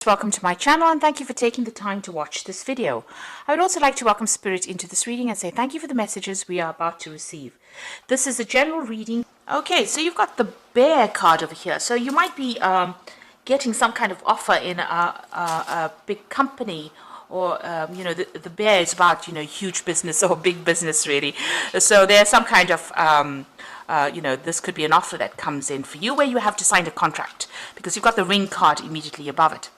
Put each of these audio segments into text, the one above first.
Welcome to my channel and thank you for taking the time to watch this video. I would also like to welcome Spirit into this reading and say thank you for the messages we are about to receive. This is a general reading. Okay, so you've got the Bear card over here. So you might be getting some kind of offer in a big company, or the Bear is about huge business or big business really. So there's some kind of this could be an offer that comes in for you where you have to sign a contract because you've got the Ring card immediately above it.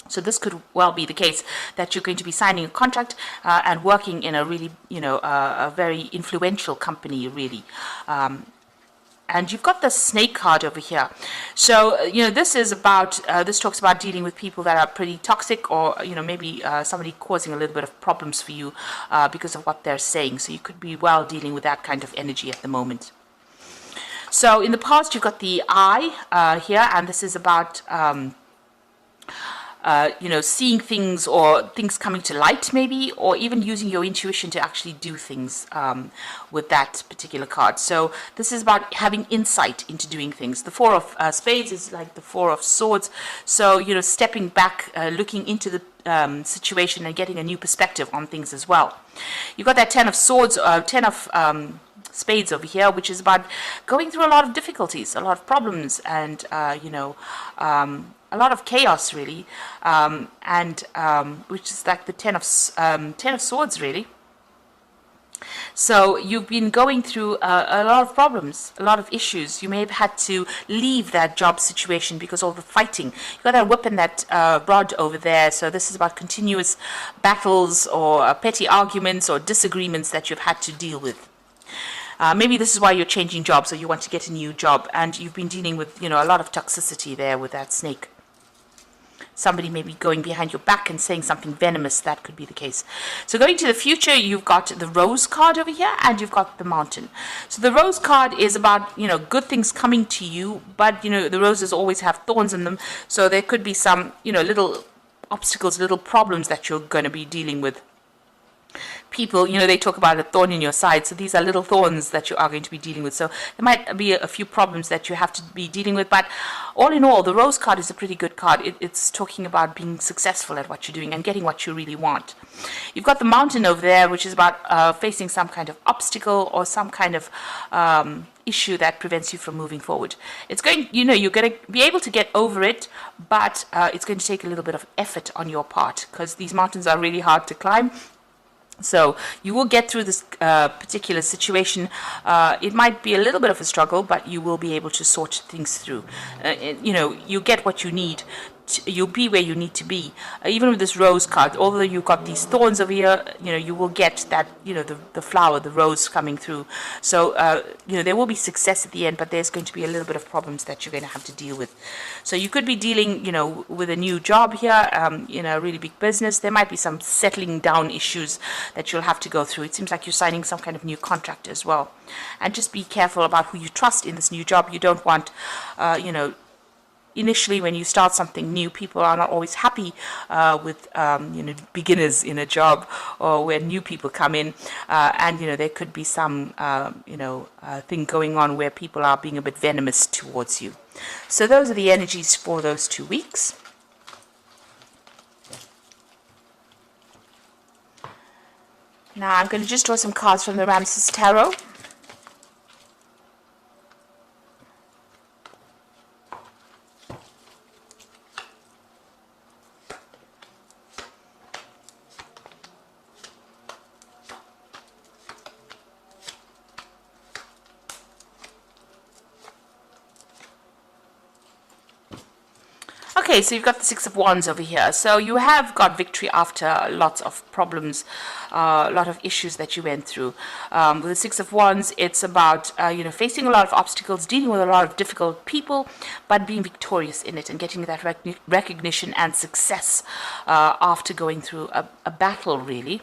So this could well be the case that you're going to be signing a contract and working in a really, a very influential company, really. And you've got the Snake card over here. So, this is about, this talks about dealing with people that are pretty toxic, or, maybe somebody causing a little bit of problems for you because of what they're saying. So you could be well dealing with that kind of energy at the moment. So in the past, you've got the Eye here, and this is about seeing things or things coming to light maybe, or even using your intuition to actually do things with that particular card. So this is about having insight into doing things. The Four of Spades is like the Four of Swords. So, stepping back, looking into the situation and getting a new perspective on things as well. You've got that Ten of Swords, Ten of Spades over here, which is about going through a lot of difficulties, a lot of problems, and a lot of chaos really, which is like the Ten of Swords really. So you've been going through a lot of problems, a lot of issues. You may have had to leave that job situation because of the fighting. You've got that whip and that rod over there. So this is about continuous battles or petty arguments or disagreements that you've had to deal with. Maybe this is why you're changing jobs, or you want to get a new job, and you've been dealing with, a lot of toxicity there with that Snake. Somebody may be going behind your back and saying something venomous. That could be the case. So going to the future, you've got the Rose card over here, and you've got the Mountain. So the Rose card is about, good things coming to you, but, the roses always have thorns in them. So there could be some, little obstacles, little problems that you're going to be dealing with. People, they talk about a thorn in your side. So these are little thorns that you are going to be dealing with. So there might be a few problems that you have to be dealing with. But all in all, the Rose card is a pretty good card. It's talking about being successful at what you're doing and getting what you really want. You've got the Mountain over there, which is about facing some kind of obstacle or some kind of issue that prevents you from moving forward. It's going, you're going to be able to get over it, but it's going to take a little bit of effort on your part because these mountains are really hard to climb. So you will get through this particular situation. It might be a little bit of a struggle, but you will be able to sort things through. You get what you need. You'll be where you need to be. Even with this Rose card, although you've got these thorns over here, you will get that, the flower, the rose coming through. So, there will be success at the end, but there's going to be a little bit of problems that you're going to have to deal with. So you could be dealing, with a new job here, a really big business. There might be some settling down issues that you'll have to go through. It seems like you're signing some kind of new contract as well. And just be careful about who you trust in this new job. You don't want, initially, when you start something new, people are not always happy with beginners in a job, or when new people come in, and there could be some thing going on where people are being a bit venomous towards you. So those are the energies for those 2 weeks. Now I'm going to just draw some cards from the Ramses Tarot. Okay, so you've got the Six of Wands over here. So you have got victory after lots of problems, a lot of issues that you went through. With the Six of Wands, it's about, facing a lot of obstacles, dealing with a lot of difficult people, but being victorious in it and getting that recognition and success after going through a battle, really.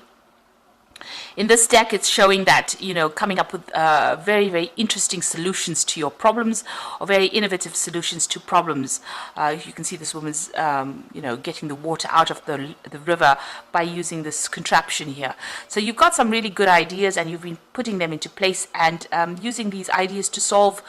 In this deck, it's showing that, coming up with very, very interesting solutions to your problems, or very innovative solutions to problems. You can see this woman's, getting the water out of the river by using this contraption here. So you've got some really good ideas, and you've been putting them into place and using these ideas to solve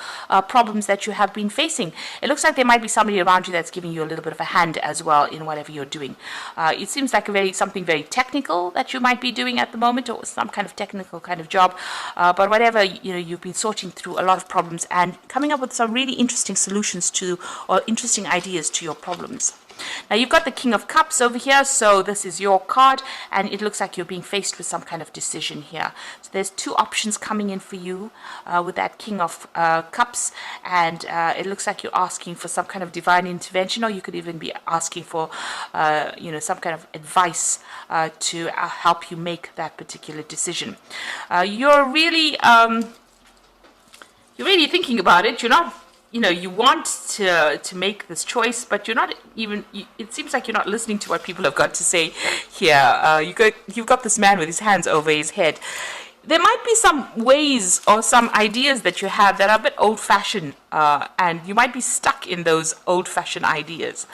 problems that you have been facing. It looks like there might be somebody around you that's giving you a little bit of a hand as well in whatever you're doing. It seems like something very technical that you might be doing at the moment, or some kind of technical kind of job, but whatever, you've been sorting through a lot of problems and coming up with some really interesting solutions to, or interesting ideas to your problems. Now you've got the King of Cups over here, so this is your card, and it looks like you're being faced with some kind of decision here. So there's two options coming in for you with that King of Cups, and it looks like you're asking for some kind of divine intervention, or you could even be asking for, some kind of advice to help you make that particular decision. You're really thinking about it. You're not. You want to make this choice, but you're not even, it seems like you're not listening to what people have got to say here. You've got this man with his hands over his head. There might be some ways or some ideas that you have that are a bit old-fashioned, and you might be stuck in those old-fashioned ideas.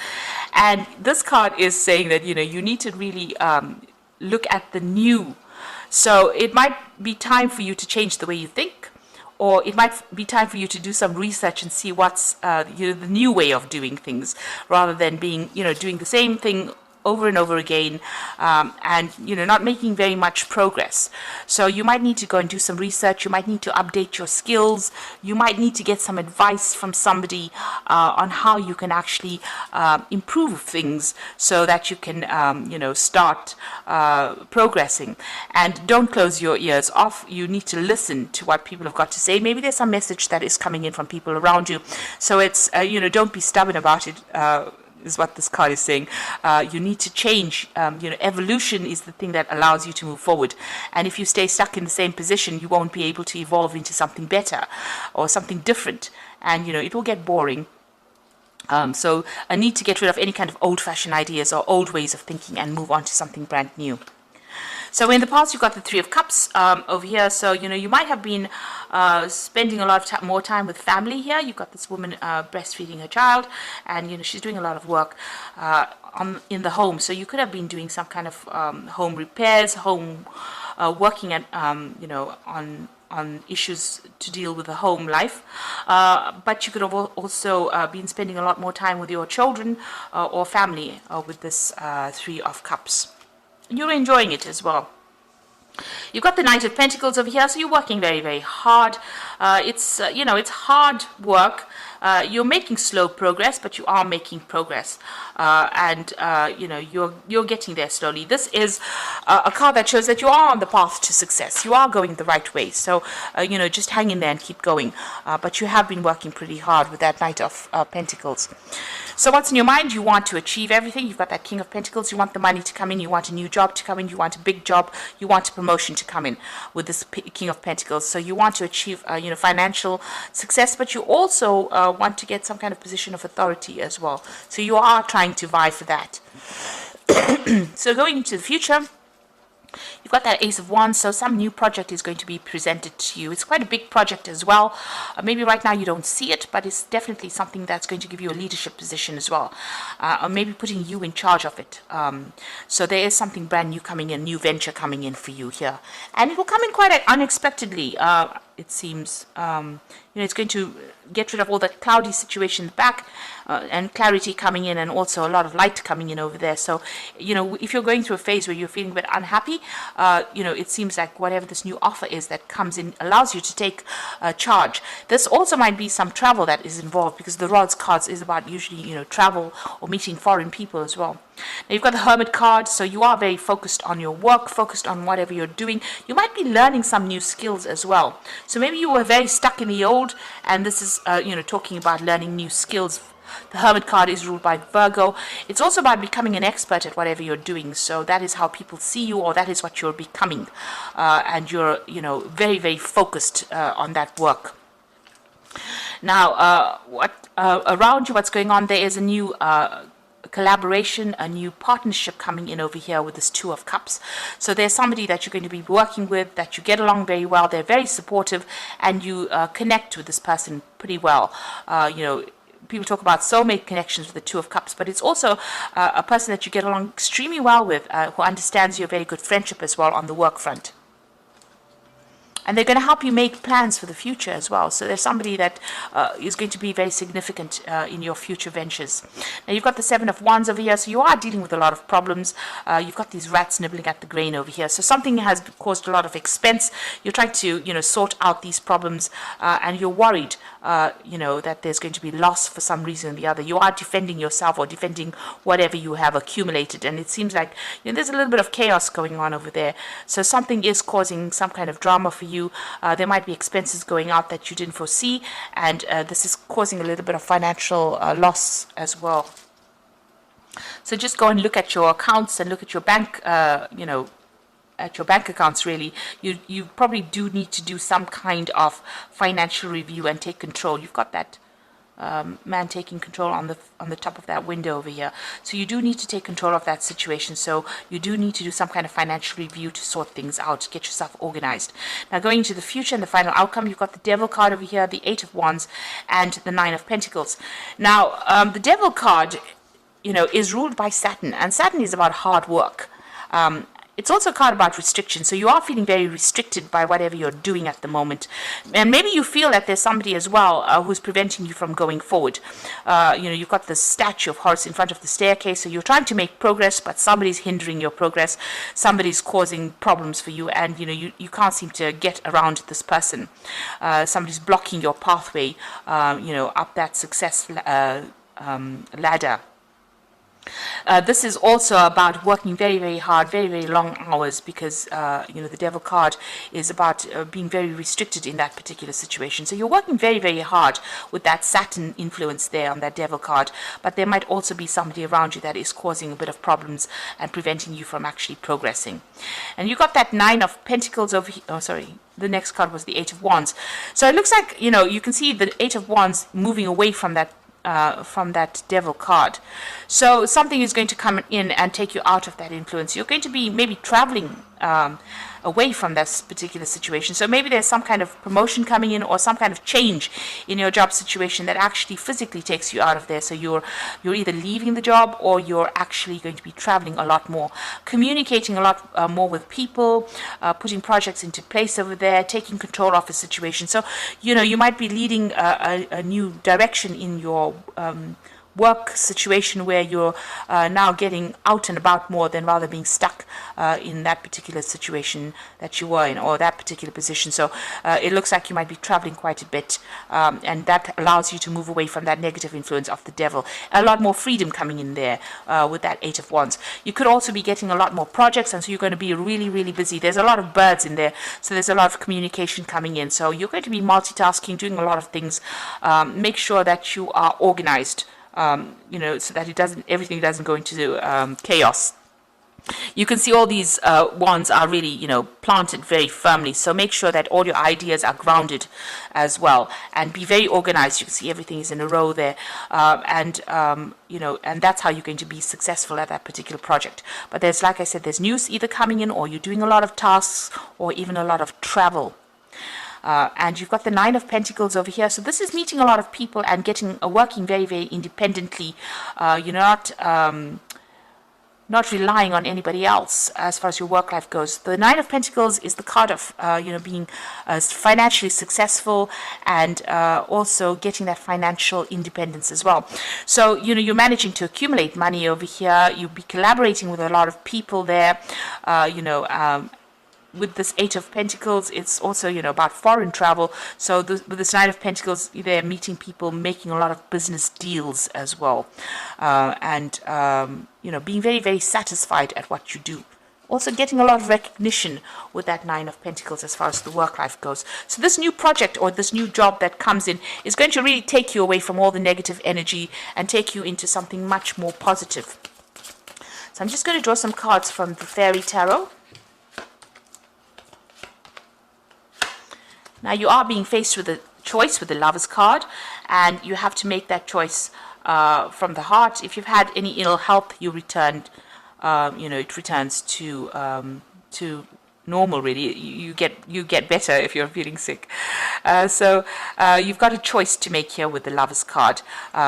And this card is saying that, you need to really look at the new. So it might be time for you to change the way you think, or it might be time for you to do some research and see what's the new way of doing things, rather than being doing the same thing over and over again, and not making very much progress. So you might need to go and do some research. You might need to update your skills. You might need to get some advice from somebody on how you can actually improve things, so that you can start progressing. And don't close your ears off. You need to listen to what people have got to say. Maybe there's some message that is coming in from people around you. So it's don't be stubborn about it. Is what this card is saying. You need to change. Evolution is the thing that allows you to move forward. And if you stay stuck in the same position, you won't be able to evolve into something better or something different. And, it will get boring. So I need to get rid of any kind of old-fashioned ideas or old ways of thinking and move on to something brand new. So in the past, you've got the Three of Cups over here. So, you might have been spending a lot of more time with family here. You've got this woman breastfeeding her child, and, she's doing a lot of work in the home. So you could have been doing some kind of home repairs, working at, on issues to deal with the home life. But you could have also been spending a lot more time with your children or family with this Three of Cups. You're enjoying it as well. You've got the Knight of Pentacles over here, so you're working very, very hard. It's hard work. You're making slow progress, but you are making progress, and you're getting there slowly. This is a card that shows that you are on the path to success. You are going the right way. So just hang in there and keep going. But you have been working pretty hard with that Knight of Pentacles. So what's in your mind? You want to achieve everything. You've got that King of Pentacles. You want the money to come in. You want a new job to come in. You want a big job. You want a promotion to come in with this King of Pentacles. So you want to achieve, financial success, but you also want to get some kind of position of authority as well. So you are trying to vie for that. So going into the future, you've got that Ace of Wands, so some new project is going to be presented to you. It's quite a big project as well. Maybe right now you don't see it, but it's definitely something that's going to give you a leadership position as well. Or maybe putting you in charge of it. So there is something brand new coming in, new venture coming in for you here. And it will come in quite unexpectedly. It seems, it's going to get rid of all that cloudy situation back, and clarity coming in, and also a lot of light coming in over there. So, if you're going through a phase where you're feeling a bit unhappy, it seems like whatever this new offer is that comes in allows you to take charge. This also might be some travel that is involved, because the Rods cards is about usually, travel or meeting foreign people as well. Now you've got the Hermit card, so you are very focused on your work, focused on whatever you're doing. You might be learning some new skills as well. So maybe you were very stuck in the old, and this is, talking about learning new skills. The Hermit card is ruled by Virgo. It's also about becoming an expert at whatever you're doing. So that is how people see you, or that is what you're becoming. And you're, very, very focused on that work. Now, around you, what's going on? There is a new collaboration, a new partnership coming in over here with this Two of Cups. So there's somebody that you're going to be working with, that you get along very well, they're very supportive, and you connect with this person pretty well. People talk about soulmate connections with the Two of Cups, but it's also a person that you get along extremely well with, who understands your very good friendship as well on the work front. And they're going to help you make plans for the future as well. So there's somebody that is going to be very significant in your future ventures. Now you've got the Seven of Wands over here, so you are dealing with a lot of problems. You've got these rats nibbling at the grain over here. So something has caused a lot of expense. You're trying to, sort out these problems, and you're worried, that there's going to be loss for some reason or the other. You are defending yourself or defending whatever you have accumulated, and it seems like there's a little bit of chaos going on over there. So something is causing some kind of drama for you. There might be expenses going out that you didn't foresee, and this is causing a little bit of financial loss as well. So just go and look at your accounts and look at your bank, at your bank accounts. Really, you probably do need to do some kind of financial review and take control. You've got that man taking control on the top of that window over here. So you do need to take control of that situation. So you do need to do some kind of financial review to sort things out, get yourself organized. Now going into the future and the final outcome, you've got the Devil card over here, the Eight of Wands, and the Nine of Pentacles. Now the Devil card, is ruled by Saturn, and Saturn is about hard work. It's also a card about restriction, so you are feeling very restricted by whatever you're doing at the moment. And maybe you feel that there's somebody as well who's preventing you from going forward. You've got the statue of Horus in front of the staircase, so you're trying to make progress, but somebody's hindering your progress. Somebody's causing problems for you, and you can't seem to get around this person. Somebody's blocking your pathway, up that success ladder. This is also about working very, very hard, very, very long hours, because the Devil card is about being very restricted in that particular situation. So you're working very, very hard with that Saturn influence there on that Devil card, but there might also be somebody around you that is causing a bit of problems and preventing you from actually progressing. And you got that Nine of Pentacles over here. Oh, sorry. The next card was the Eight of Wands. So it looks like, you can see the Eight of Wands moving away from that Devil card. So something is going to come in and take you out of that influence. You're going to be maybe traveling away from this particular situation. So maybe there's some kind of promotion coming in, or some kind of change in your job situation that actually physically takes you out of there. So you're either leaving the job, or you're actually going to be traveling a lot more, communicating a lot more with people, putting projects into place over there, taking control of a situation. So you might be leading a new direction in your work situation, where you're now getting out and about more than rather being stuck in that particular situation that you were in, or that particular position. So it looks like you might be traveling quite a bit, and that allows you to move away from that negative influence of the Devil. A lot more freedom coming in there with that Eight of Wands. You could also be getting a lot more projects, and so you're going to be really, really busy. There's a lot of birds in there, so there's a lot of communication coming in. So you're going to be multitasking, doing a lot of things. Make sure that you are organized, so that everything doesn't go into chaos. You can see all these wands are really, planted very firmly. So make sure that all your ideas are grounded as well, and be very organized. You can see everything is in a row there, and that's how you're going to be successful at that particular project. But there's, like I said, there's news either coming in, or you're doing a lot of tasks, or even a lot of travel. And you've got the Nine of Pentacles over here. So this is meeting a lot of people and working very, very independently. You're not relying on anybody else as far as your work life goes. The Nine of Pentacles is the card of being financially successful, and also getting that financial independence as well. So you're managing to accumulate money over here. You'll be collaborating with a lot of people there. With this Eight of Pentacles, it's also, about foreign travel. So with this Nine of Pentacles, they're meeting people, making a lot of business deals as well. And being very, very satisfied at what you do. Also getting a lot of recognition with that Nine of Pentacles as far as the work life goes. So this new project, or this new job that comes in, is going to really take you away from all the negative energy and take you into something much more positive. So I'm just going to draw some cards from the Fairy Tarot. Now you are being faced with a choice with the Lovers card, and you have to make that choice from the heart. If you've had any ill health, you returned, it returns to normal. Really, you get better if you're feeling sick. So you've got a choice to make here with the Lovers card.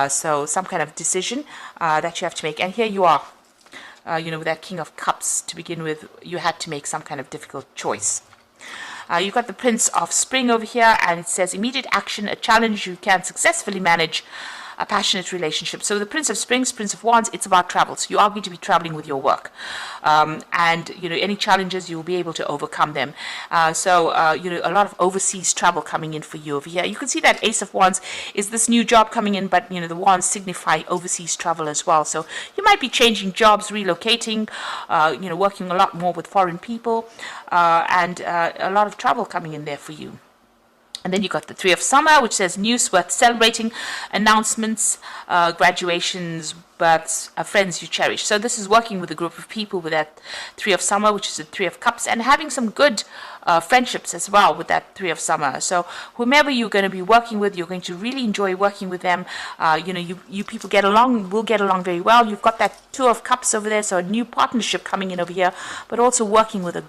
So some kind of decision that you have to make, and here you are. With that King of Cups to begin with, you had to make some kind of difficult choice. You've got the Prince of Spring over here, and it says immediate action, a challenge you can successfully manage, a passionate relationship. So the Prince of Springs, Prince of Wands, it's about travel. So you are going to be traveling with your work. And, any challenges, you'll be able to overcome them. So a lot of overseas travel coming in for you over here. You can see that Ace of Wands is this new job coming in, but, the wands signify overseas travel as well. So you might be changing jobs, relocating, working a lot more with foreign people, and a lot of travel coming in there for you. And then you got the Three of Summer, which says news worth celebrating, announcements, graduations, births, friends you cherish. So this is working with a group of people with that Three of Summer, which is the Three of Cups, and having some good friendships as well with that Three of Summer. So whomever you're going to be working with, you're going to really enjoy working with them. You people will get along very well. You've got that Two of Cups over there, so a new partnership coming in over here, but also working with a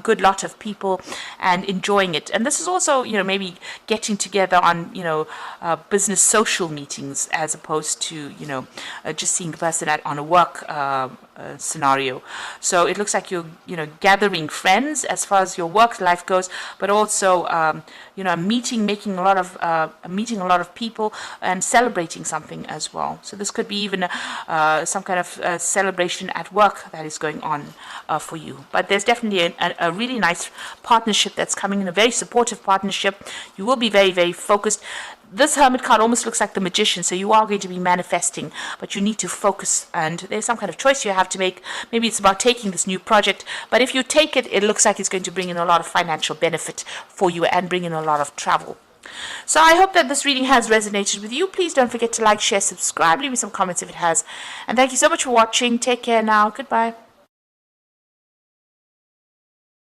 good lot of people and enjoying it. And this is also, maybe getting together on, business social meetings as opposed to, just seeing the person on a work scenario. So it looks like you're, gathering friends as far as your work life goes, but also, meeting a lot of people and celebrating something as well. So this could be even some kind of celebration at work that is going on for you. But there's definitely a really nice partnership that's coming in, a very supportive partnership. You will be very, very focused. This Hermit card almost looks like the Magician, so you are going to be manifesting, but you need to focus, and there's some kind of choice you have to make. Maybe it's about taking this new project, but if you take it, it looks like it's going to bring in a lot of financial benefit for you and bring in a lot of travel. So I hope that this reading has resonated with you. Please don't forget to like, share, subscribe, leave me some comments if it has. And thank you so much for watching. Take care now. Goodbye.